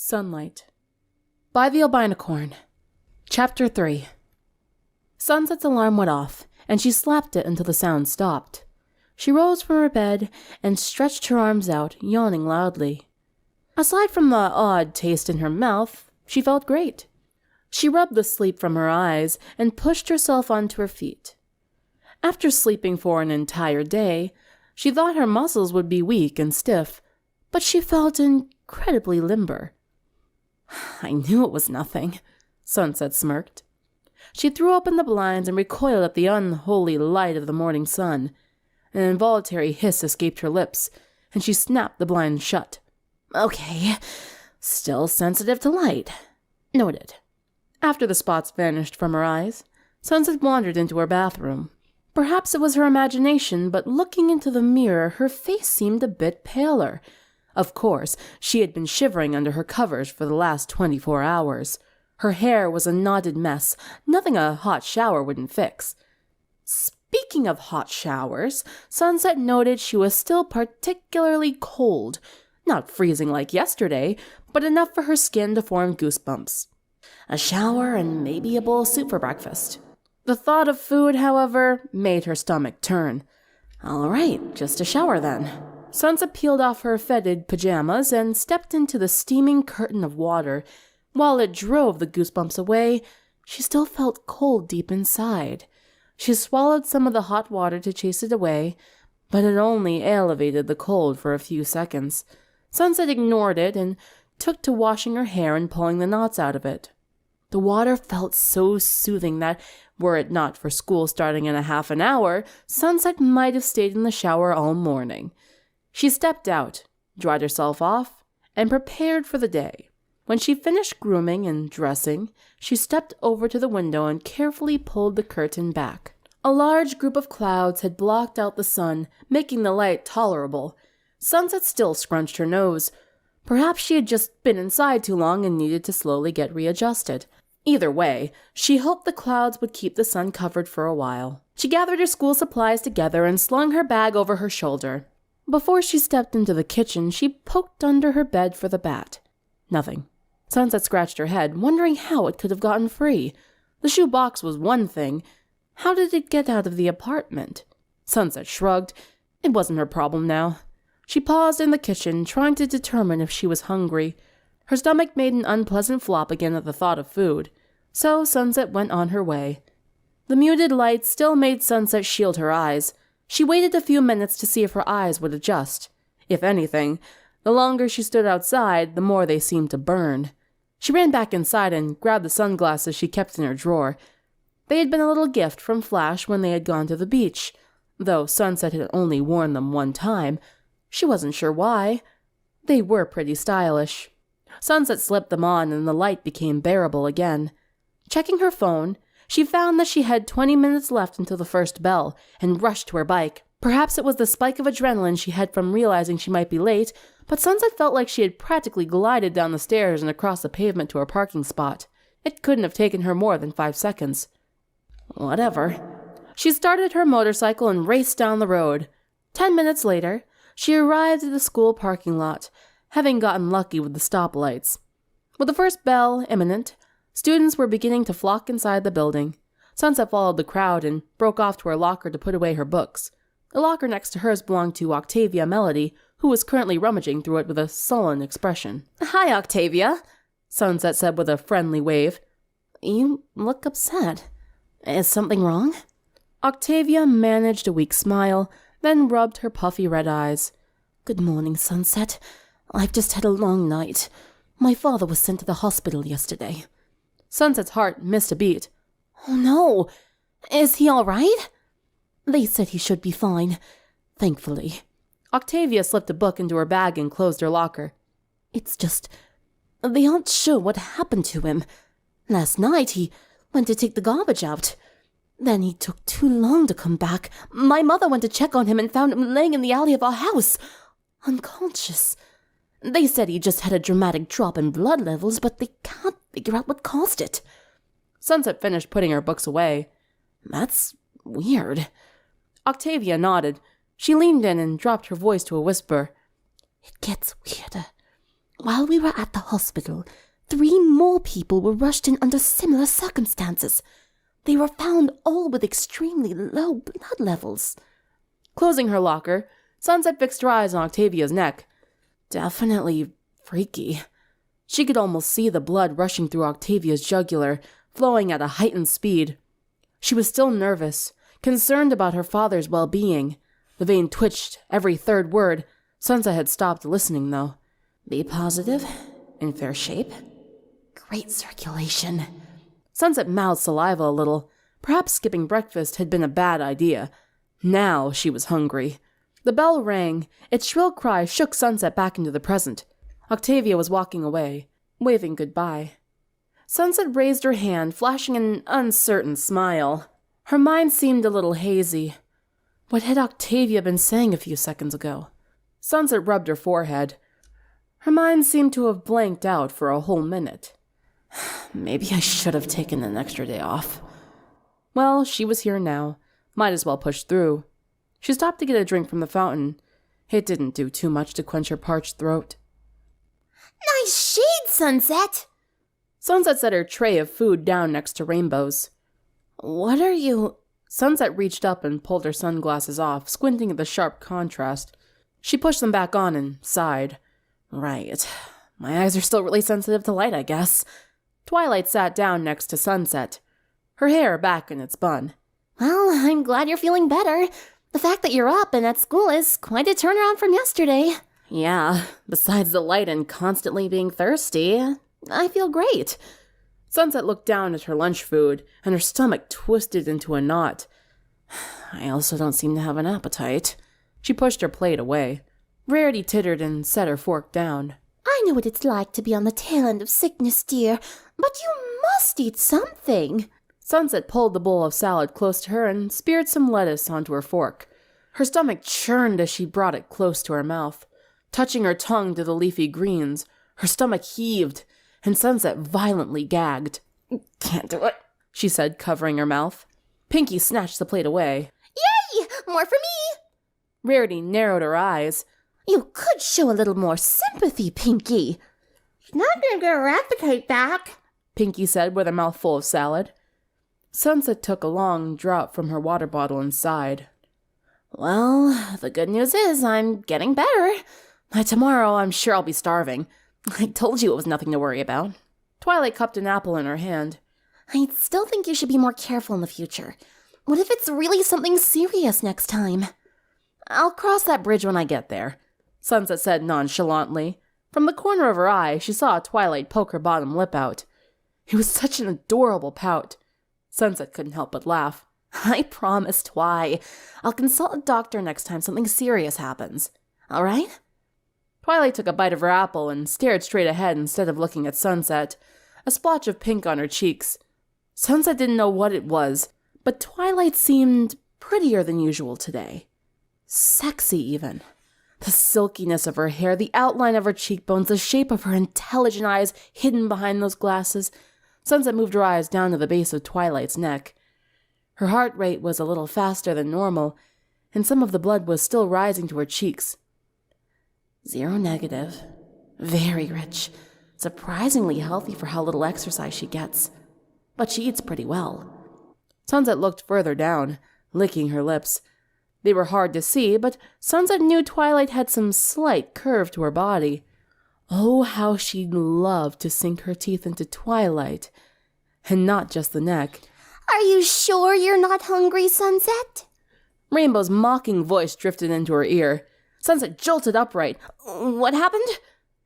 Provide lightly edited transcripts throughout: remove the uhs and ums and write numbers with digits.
Sunlight by the Albinocorn. Chapter 3. Sunset's alarm went off, and she slapped it until the sound stopped. She rose from her bed and stretched her arms out, yawning loudly. Aside from the odd taste in her mouth, she felt great. She rubbed the sleep from her eyes and pushed herself onto her feet. After sleeping for an entire day, she thought her muscles would be weak and stiff, but she felt incredibly limber. I knew it was nothing, Sunset smirked. She threw open the blinds and recoiled at the unholy light of the morning sun. An involuntary hiss escaped her lips, and she snapped the blinds shut. Okay, still sensitive to light. Noted. After the spots vanished from her eyes, Sunset wandered into her bathroom. Perhaps it was her imagination, but looking into the mirror, her face seemed a bit paler. Of course, she had been shivering under her covers for the last 24 hours. Her hair was a knotted mess, nothing a hot shower wouldn't fix. Speaking of hot showers, Sunset noted she was still particularly cold. Not freezing like yesterday, but enough for her skin to form goosebumps. A shower and maybe a bowl of soup for breakfast. The thought of food, however, made her stomach turn. All right, just a shower then. Sunset peeled off her fetid pajamas and stepped into the steaming curtain of water. While it drove the goosebumps away, she still felt cold deep inside. She swallowed some of the hot water to chase it away, but it only elevated the cold for a few seconds. Sunset ignored it and took to washing her hair and pulling the knots out of it. The water felt so soothing that, were it not for school starting in a half an hour, Sunset might have stayed in the shower all morning. She stepped out, dried herself off, and prepared for the day. When she finished grooming and dressing, she stepped over to the window and carefully pulled the curtain back. A large group of clouds had blocked out the sun, making the light tolerable. Sunset still scrunched her nose. Perhaps she had just been inside too long and needed to slowly get readjusted. Either way, she hoped the clouds would keep the sun covered for a while. She gathered her school supplies together and slung her bag over her shoulder. Before she stepped into the kitchen, she poked under her bed for the bat. Nothing. Sunset scratched her head, wondering how it could have gotten free. The shoe box was one thing. How did it get out of the apartment? Sunset shrugged. It wasn't her problem now. She paused in the kitchen, trying to determine if she was hungry. Her stomach made an unpleasant flop again at the thought of food. So Sunset went on her way. The muted light still made Sunset shield her eyes. She waited a few minutes to see if her eyes would adjust. If anything, the longer she stood outside, the more they seemed to burn. She ran back inside and grabbed the sunglasses she kept in her drawer. They had been a little gift from Flash when they had gone to the beach, though Sunset had only worn them one time. She wasn't sure why. They were pretty stylish. Sunset slipped them on and the light became bearable again. Checking her phone, she found that she had 20 minutes left until the first bell, and rushed to her bike. Perhaps it was the spike of adrenaline she had from realizing she might be late, but Sunset felt like she had practically glided down the stairs and across the pavement to her parking spot. It couldn't have taken her more than 5 seconds. Whatever. She started her motorcycle and raced down the road. 10 minutes later, she arrived at the school parking lot, having gotten lucky with the stoplights. With the first bell imminent, students were beginning to flock inside the building. Sunset followed the crowd and broke off to her locker to put away her books. The locker next to hers belonged to Octavia Melody, who was currently rummaging through it with a sullen expression. "Hi, Octavia," Sunset said with a friendly wave. "You look upset. Is something wrong?" Octavia managed a weak smile, then rubbed her puffy red eyes. "Good morning, Sunset. I've just had a long night. My father was sent to the hospital yesterday." Sunset's heart missed a beat. "Oh no! Is he all right?" "They said he should be fine, thankfully." Octavia slipped a book into her bag and closed her locker. "It's just, they aren't sure what happened to him. Last night he went to take the garbage out. Then he took too long to come back. My mother went to check on him and found him laying in the alley of our house, unconscious. They said he just had a dramatic drop in blood levels, but they can't figure out what caused it." Sunset finished putting her books away. "That's weird." Octavia nodded. She leaned in and dropped her voice to a whisper. "It gets weirder. While we were at the hospital, 3 more people were rushed in under similar circumstances. They were found all with extremely low blood levels. Closing her locker, Sunset fixed her eyes on Octavia's neck. Definitely freaky. She could almost see the blood rushing through Octavia's jugular, flowing at a heightened speed. She was still nervous, concerned about her father's well-being. The vein twitched every third word. Sunset had stopped listening, though. Be positive, in fair shape, great circulation. Sunset mouthed saliva a little. Perhaps skipping breakfast had been a bad idea. Now she was hungry. The bell rang. Its shrill cry shook Sunset back into the present. Octavia was walking away, waving goodbye. Sunset raised her hand, flashing an uncertain smile. Her mind seemed a little hazy. What had Octavia been saying a few seconds ago? Sunset rubbed her forehead. Her mind seemed to have blanked out for a whole minute. Maybe I should have taken an extra day off. Well, she was here now. Might as well push through. She stopped to get a drink from the fountain. It didn't do too much to quench her parched throat. Nice shade, Sunset! Sunset set her tray of food down next to Rainbow's. What are you... Sunset reached up and pulled her sunglasses off, squinting at the sharp contrast. She pushed them back on and sighed. Right. My eyes are still really sensitive to light, I guess. Twilight sat down next to Sunset, her hair back in its bun. Well, I'm glad you're feeling better. The fact that you're up and at school is quite a turnaround from yesterday. Yeah, besides the light and constantly being thirsty, I feel great. Sunset looked down at her lunch food, and her stomach twisted into a knot. I also don't seem to have an appetite. She pushed her plate away. Rarity tittered and set her fork down. I know what it's like to be on the tail end of sickness, dear, but you must eat something. Sunset pulled the bowl of salad close to her and speared some lettuce onto her fork. Her stomach churned as she brought it close to her mouth. Touching her tongue to the leafy greens, her stomach heaved, and Sunset violently gagged. Can't do it, she said, covering her mouth. Pinky snatched the plate away. Yay! More for me! Rarity narrowed her eyes. You could show a little more sympathy, Pinky. She's not gonna get her appetite back, Pinky said with a mouthful of salad. Sunset took a long draught from her water bottle and sighed. Well, the good news is I'm getting better. By tomorrow, I'm sure I'll be starving. I told you it was nothing to worry about. Twilight cupped an apple in her hand. I still think you should be more careful in the future. What if it's really something serious next time? I'll cross that bridge when I get there, Sunset said nonchalantly. From the corner of her eye, she saw Twilight poke her bottom lip out. It was such an adorable pout. Sunset couldn't help but laugh. I promise, Twi. I'll consult a doctor next time something serious happens. All right? Twilight took a bite of her apple and stared straight ahead instead of looking at Sunset, a splotch of pink on her cheeks. Sunset didn't know what it was, but Twilight seemed prettier than usual today. Sexy, even. The silkiness of her hair, the outline of her cheekbones, the shape of her intelligent eyes hidden behind those glasses. Sunset moved her eyes down to the base of Twilight's neck. Her heart rate was a little faster than normal, and some of the blood was still rising to her cheeks. 0 negative. Very rich. Surprisingly healthy for how little exercise she gets. But she eats pretty well. Sunset looked further down, licking her lips. They were hard to see, but Sunset knew Twilight had some slight curve to her body. Oh, how she'd love to sink her teeth into Twilight, and not just the neck. Are you sure you're not hungry, Sunset? Rainbow's mocking voice drifted into her ear. Sunset jolted upright. What happened?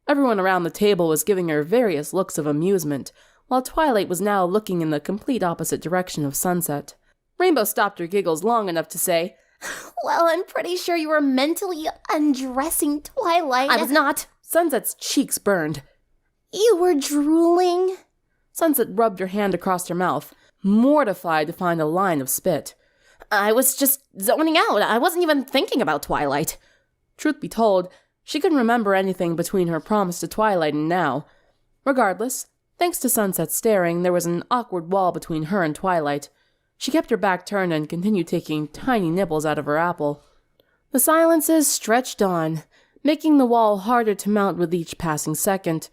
Everyone around the table was giving her various looks of amusement, while Twilight was now looking in the complete opposite direction of Sunset. Rainbow stopped her giggles long enough to say, Well, I'm pretty sure you were mentally undressing Twilight. I was not. Sunset's cheeks burned. You were drooling? Sunset rubbed her hand across her mouth, mortified to find a line of spit. I was just zoning out. I wasn't even thinking about Twilight. Truth be told, she couldn't remember anything between her promise to Twilight and now. Regardless, thanks to Sunset's staring, there was an awkward wall between her and Twilight. She kept her back turned and continued taking tiny nibbles out of her apple. The silences stretched on. making the wall harder to mount with each passing second.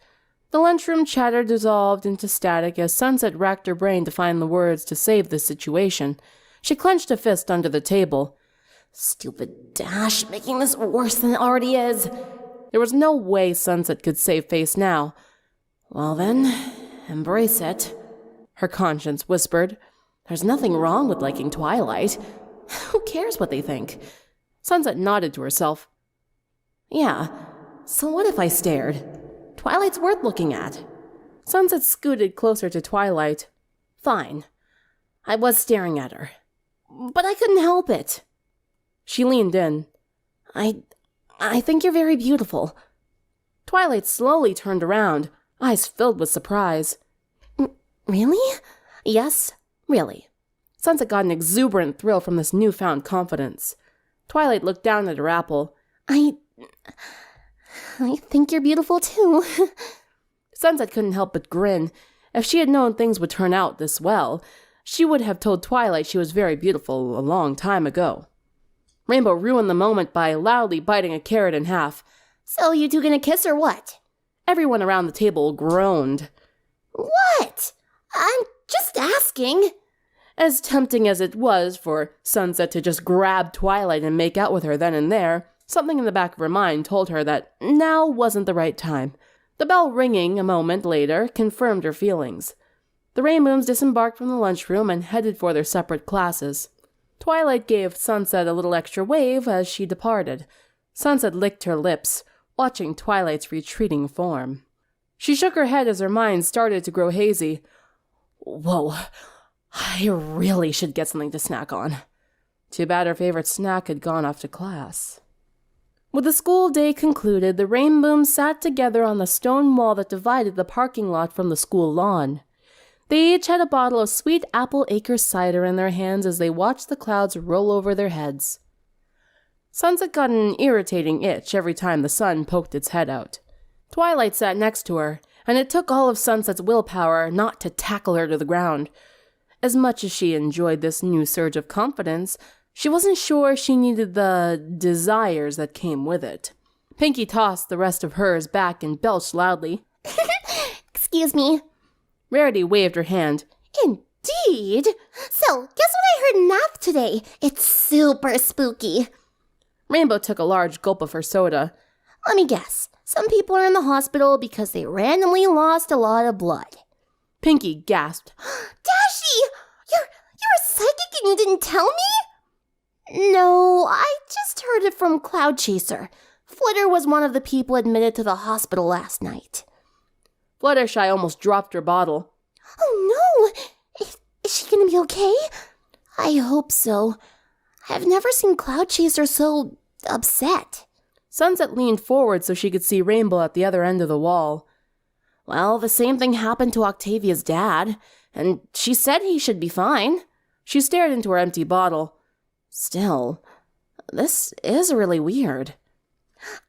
The lunchroom chatter dissolved into static as Sunset racked her brain to find the words to save the situation. She clenched a fist under the table. Stupid Dash, making this worse than it already is. There was no way Sunset could save face now. Well then, embrace it, her conscience whispered. There's nothing wrong with liking Twilight. Who cares what they think? Sunset nodded to herself. Yeah, so what if I stared? Twilight's worth looking at. Sunset scooted closer to Twilight. Fine. I was staring at her. But I couldn't help it. She leaned in. I think you're very beautiful. Twilight slowly turned around, eyes filled with surprise. Really? Yes, really. Sunset got an exuberant thrill from this newfound confidence. Twilight looked down at her apple. I think you're beautiful too. Sunset couldn't help but grin. If she had known things would turn out this well, she would have told Twilight she was very beautiful a long time ago. Rainbow ruined the moment by loudly biting a carrot in half. So you two gonna kiss or what? Everyone around the table groaned. What? I'm just asking. As tempting as it was for Sunset to just grab Twilight and make out with her then and there, something in the back of her mind told her that now wasn't the right time. The bell ringing a moment later confirmed her feelings. The Rainbooms disembarked from the lunchroom and headed for their separate classes. Twilight gave Sunset a little extra wave as she departed. Sunset licked her lips, watching Twilight's retreating form. She shook her head as her mind started to grow hazy. Whoa, I really should get something to snack on. Too bad her favorite snack had gone off to class. With the school day concluded, the Rainbooms sat together on the stone wall that divided the parking lot from the school lawn. They each had a bottle of sweet apple acre cider in their hands as they watched the clouds roll over their heads. Sunset got an irritating itch every time the sun poked its head out. Twilight sat next to her, and it took all of Sunset's willpower not to tackle her to the ground. As much as she enjoyed this new surge of confidence, she wasn't sure she needed the desires that came with it. Pinkie tossed the rest of hers back and belched loudly. Excuse me. Rarity waved her hand. Indeed. So, guess what I heard in math today? It's super spooky. Rainbow took a large gulp of her soda. Let me guess. Some people are in the hospital because they randomly lost a lot of blood. Pinkie gasped. Dashi! You're a psychic and you didn't tell me? No, I just heard it from Cloud Chaser. Flitter was one of the people admitted to the hospital last night. Fluttershy almost dropped her bottle. Oh no! Is she gonna be okay? I hope so. I've never seen Cloud Chaser so upset. Sunset leaned forward so she could see Rainbow at the other end of the wall. Well, the same thing happened to Octavia's dad, and she said he should be fine. She stared into her empty bottle. Still, this is really weird.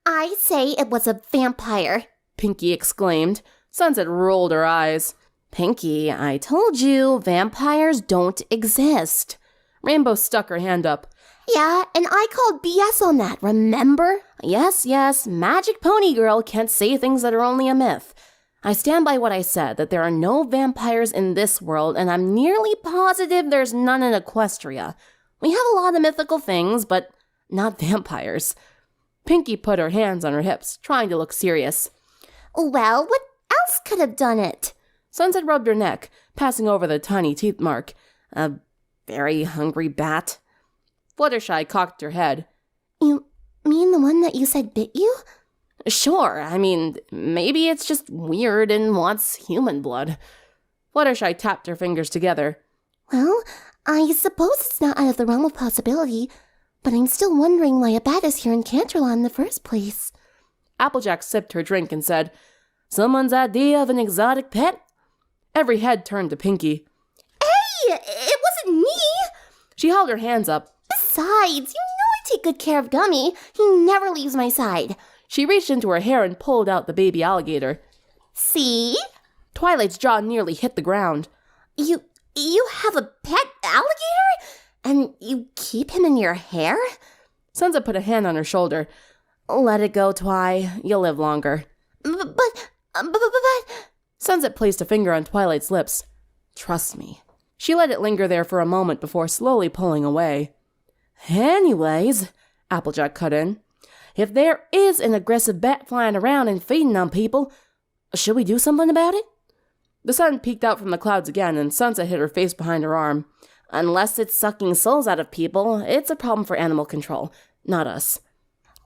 I say it was a vampire, Pinkie exclaimed. Sunset rolled her eyes. Pinkie, I told you, vampires don't exist. Rainbow stuck her hand up. Yeah, and I called BS on that, remember? Yes, Magic Pony Girl can't say things that are only a myth. I stand by what I said, that there are no vampires in this world, and I'm nearly positive there's none in Equestria. We have a lot of mythical things, but not vampires. Pinkie put her hands on her hips, trying to look serious. Well, what else could have done it? Sunset rubbed her neck, passing over the tiny teeth mark. A very hungry bat. Fluttershy cocked her head. You mean the one that you said bit you? Sure, I mean, maybe it's just weird and wants human blood. Fluttershy tapped her fingers together. Well, I suppose it's not out of the realm of possibility, but I'm still wondering why a bat is here in Canterlot in the first place. Applejack sipped her drink and said, Someone's idea of an exotic pet? Every head turned to Pinkie. Hey, it wasn't me! She held her hands up. Besides, you know I take good care of Gummy. He never leaves my side. She reached into her hair and pulled out the baby alligator. See? Twilight's jaw nearly hit the ground. You have a pet alligator? And you keep him in your hair? Sunset put a hand on her shoulder. Let it go, Twi. You'll live longer. But... Sunset placed a finger on Twilight's lips. Trust me. She let it linger there for a moment before slowly pulling away. Anyways, Applejack cut in, if there is an aggressive bat flying around and feeding on people, should we do something about it? The sun peeked out from the clouds again, and Sunset hit her face behind her arm. Unless it's sucking souls out of people, it's a problem for animal control, not us.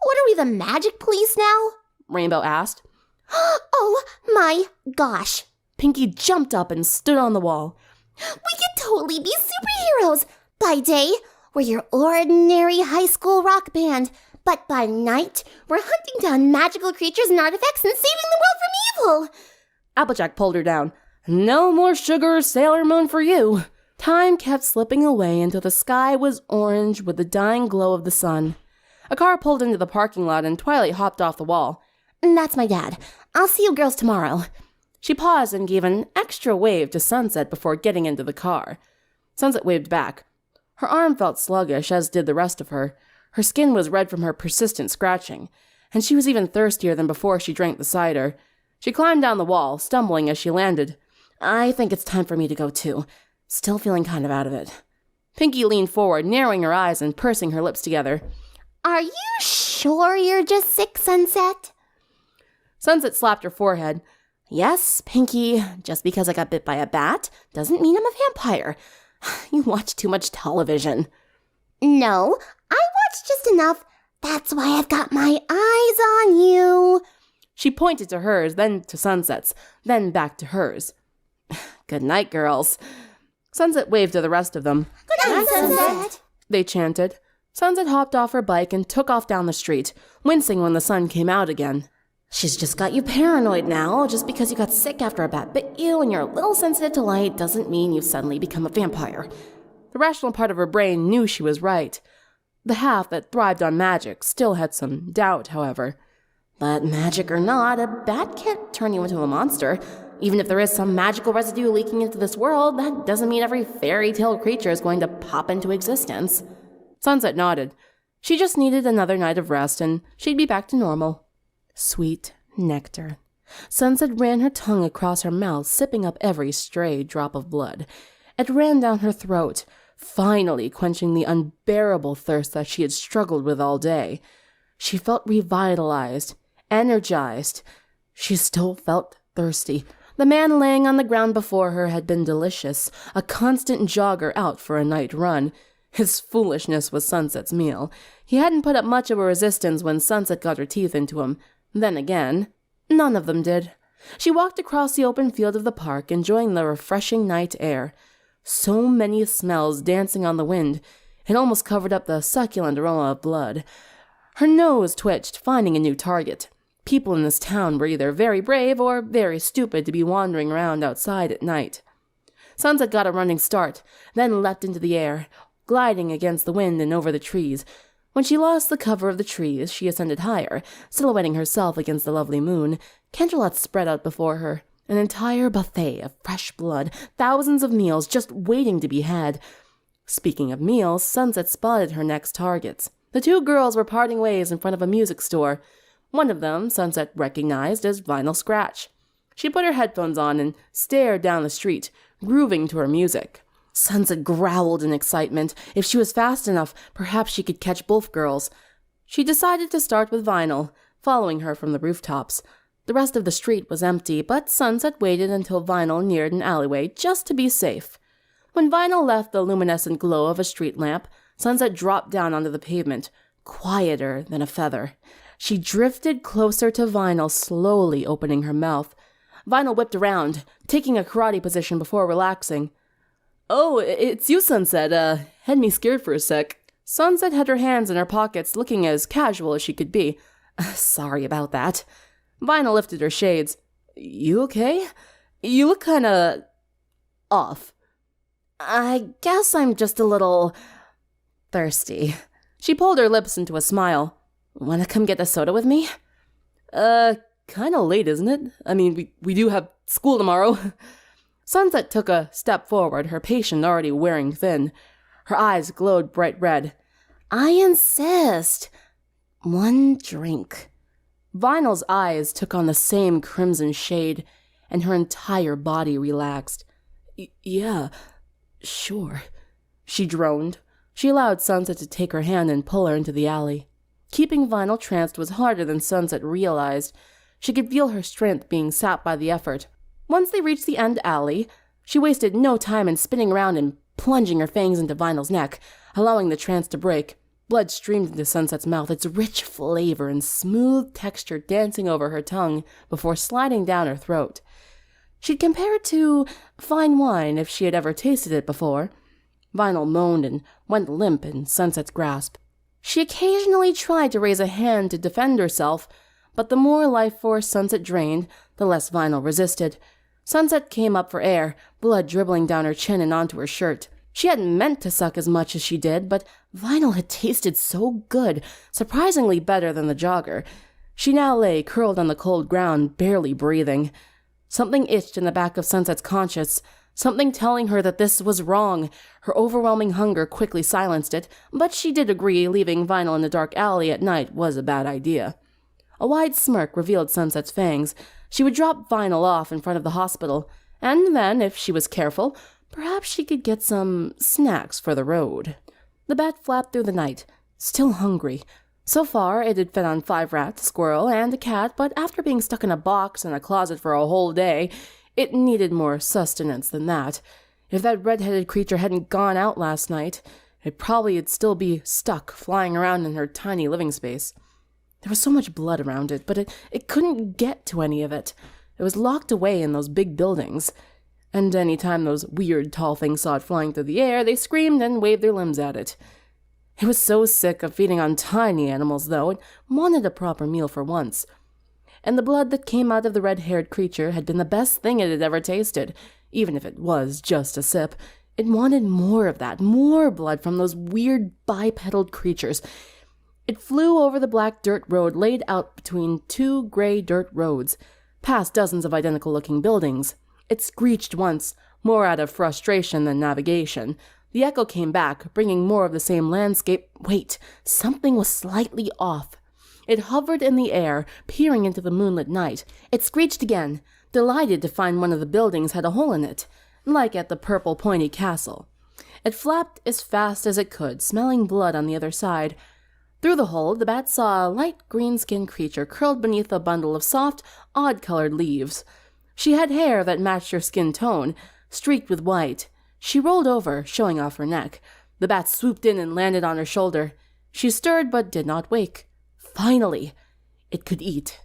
What are we, the magic police now? Rainbow asked. Oh my gosh. Pinky jumped up and stood on the wall. We could totally be superheroes. By day, we're your ordinary high school rock band. But by night, we're hunting down magical creatures and artifacts and saving the world from evil. Applejack pulled her down. No more sugar or Sailor Moon for you. Time kept slipping away until the sky was orange with the dying glow of the sun. A car pulled into the parking lot and Twilight hopped off the wall. That's my dad. I'll see you girls tomorrow. She paused and gave an extra wave to Sunset before getting into the car. Sunset waved back. Her arm felt sluggish, as did the rest of her. Her skin was red from her persistent scratching, and she was even thirstier than before she drank the cider. She climbed down the wall, stumbling as she landed. I think it's time for me to go too. Still feeling kind of out of it. Pinky leaned forward, narrowing her eyes and pursing her lips together. Are you sure you're just sick, Sunset? Sunset slapped her forehead. Yes, Pinky, just because I got bit by a bat doesn't mean I'm a vampire. You watch too much television. No, I watched just enough. That's why I've got my eyes on you. She pointed to hers, then to Sunset's, then back to hers. Good night, girls. Sunset waved to the rest of them. Good night, Sunset. They chanted. Sunset hopped off her bike and took off down the street, wincing when the sun came out again. She's just got you paranoid now. Just because you got sick after a bat bit you and you're a little sensitive to light doesn't mean you've suddenly become a vampire. The rational part of her brain knew she was right. The half that thrived on magic still had some doubt, however. But magic or not, a bat can't turn you into a monster. Even if there is some magical residue leaking into this world, that doesn't mean every fairy tale creature is going to pop into existence. Sunset nodded. She just needed another night of rest, and she'd be back to normal. Sweet nectar. Sunset ran her tongue across her mouth, sipping up every stray drop of blood. It ran down her throat, finally quenching the unbearable thirst that she had struggled with all day. She felt revitalized, energized. She still felt thirsty. The man laying on the ground before her had been delicious, a constant jogger out for a night run. His foolishness was Sunset's meal. He hadn't put up much of a resistance when Sunset got her teeth into him. Then again, none of them did. She walked across the open field of the park, enjoying the refreshing night air. So many smells dancing on the wind, it almost covered up the succulent aroma of blood. Her nose twitched, finding a new target. People in this town were either very brave or very stupid to be wandering around outside at night. Sunset got a running start, then leapt into the air, gliding against the wind and over the trees. When she lost the cover of the trees, she ascended higher, silhouetting herself against the lovely moon. Candlelights spread out before her, an entire buffet of fresh blood, thousands of meals just waiting to be had. Speaking of meals, Sunset spotted her next targets. The two girls were parting ways in front of a music store. One of them Sunset recognized as Vinyl Scratch. She put her headphones on and stared down the street, grooving to her music. Sunset growled in excitement. If she was fast enough, perhaps she could catch both girls. She decided to start with Vinyl, following her from the rooftops. The rest of the street was empty, but Sunset waited until Vinyl neared an alleyway just to be safe. When Vinyl left the luminescent glow of a street lamp, Sunset dropped down onto the pavement, quieter than a feather. She drifted closer to Vinyl, slowly opening her mouth. Vinyl whipped around, taking a karate position before relaxing. Oh, it's you, Sunset. Had me scared for a sec. Sunset had her hands in her pockets, looking as casual as she could be. Sorry about that. Vinyl lifted her shades. You okay? You look kinda off. I guess I'm just a little thirsty. She pulled her lips into a smile. Wanna come get a soda with me? Kinda late, isn't it? I mean, we do have school tomorrow. Sunset took a step forward, her patient already wearing thin. Her eyes glowed bright red. I insist. 1 drink. Vinyl's eyes took on the same crimson shade, and her entire body relaxed. Yeah, sure, she droned. She allowed Sunset to take her hand and pull her into the alley. Keeping Vinyl tranced was harder than Sunset realized. She could feel her strength being sapped by the effort. Once they reached the end alley, she wasted no time in spinning around and plunging her fangs into Vinyl's neck, allowing the trance to break. Blood streamed into Sunset's mouth, its rich flavor and smooth texture dancing over her tongue before sliding down her throat. She'd compare it to fine wine if she had ever tasted it before. Vinyl moaned and went limp in Sunset's grasp. She occasionally tried to raise a hand to defend herself, but the more life force Sunset drained, the less Vinyl resisted. Sunset came up for air, blood dribbling down her chin and onto her shirt. She hadn't meant to suck as much as she did, but Vinyl had tasted so good, surprisingly better than the jogger. She now lay curled on the cold ground, barely breathing. Something itched in the back of Sunset's conscience, something telling her that this was wrong. Her overwhelming hunger quickly silenced it, but she did agree leaving Vinyl in the dark alley at night was a bad idea. A wide smirk revealed Sunset's fangs. She would drop Vinyl off in front of the hospital, and then, if she was careful, perhaps she could get some snacks for the road. The bat flapped through the night, still hungry. So far, it had fed on 5 rats, a squirrel, and a cat, but after being stuck in a box in a closet for a whole day, it needed more sustenance than that. If that red-headed creature hadn't gone out last night, it probably would still be stuck, flying around in her tiny living space. There was so much blood around it, but it couldn't get to any of it. It was locked away in those big buildings. And any time those weird tall things saw it flying through the air, they screamed and waved their limbs at it. It was so sick of feeding on tiny animals, though, it wanted a proper meal for once. And the blood that came out of the red-haired creature had been the best thing it had ever tasted, even if it was just a sip. It wanted more of that, more blood from those weird bipedal creatures. It flew over the black dirt road laid out between 2 gray dirt roads, past dozens of identical-looking buildings. It screeched once, more out of frustration than navigation. The echo came back, bringing more of the same landscape. Wait, something was slightly off. It hovered in the air, peering into the moonlit night. It screeched again, delighted to find one of the buildings had a hole in it, like at the purple pointy castle. It flapped as fast as it could, smelling blood on the other side. Through the hole, the bat saw a light green-skinned creature curled beneath a bundle of soft, odd-colored leaves. She had hair that matched her skin tone, streaked with white. She rolled over, showing off her neck. The bat swooped in and landed on her shoulder. She stirred but did not wake. Finally, it could eat.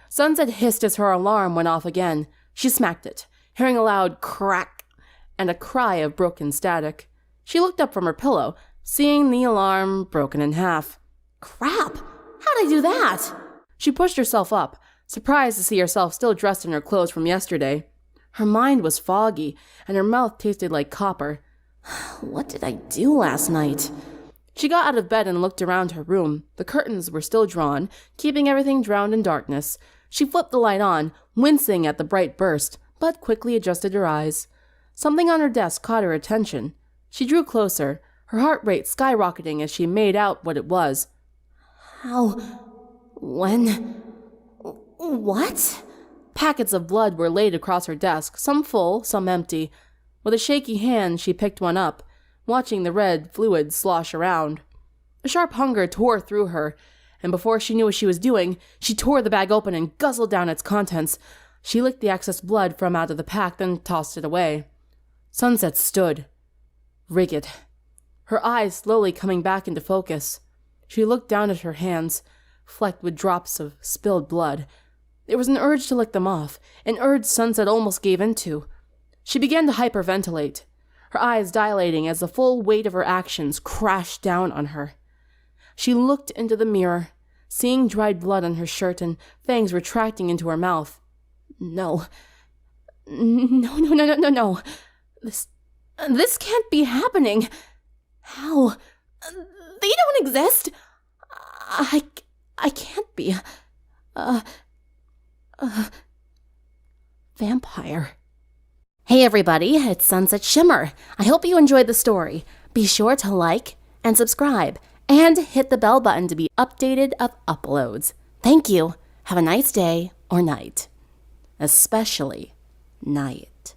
Sunset hissed as her alarm went off again. She smacked it, hearing a loud crack and a cry of broken static. She looked up from her pillow, seeing the alarm broken in half. Crap! How'd I do that? She pushed herself up, surprised to see herself still dressed in her clothes from yesterday. Her mind was foggy, and her mouth tasted like copper. What did I do last night? She got out of bed and looked around her room. The curtains were still drawn, keeping everything drowned in darkness. She flipped the light on, wincing at the bright burst, but quickly adjusted her eyes. Something on her desk caught her attention. She drew closer, her heart rate skyrocketing as she made out what it was. How? When? What? Packets of blood were laid across her desk, some full, some empty. With a shaky hand, she picked one up, watching the red fluid slosh around. A sharp hunger tore through her, and before she knew what she was doing, she tore the bag open and guzzled down its contents. She licked the excess blood from out of the pack, then tossed it away. Sunset stood, rigid, her eyes slowly coming back into focus. She looked down at her hands, flecked with drops of spilled blood. There was an urge to lick them off, an urge Sunset almost gave into. She began to hyperventilate, her eyes dilating as the full weight of her actions crashed down on her. She looked into the mirror, seeing dried blood on her shirt and fangs retracting into her mouth. No. No. This can't be happening. How? They don't exist. I can't be. Vampire. Hey everybody, it's Sunset Shimmer. I hope you enjoyed the story. Be sure to like and subscribe, and hit the bell button to be updated of uploads. Thank you. Have a nice day or night. Especially night.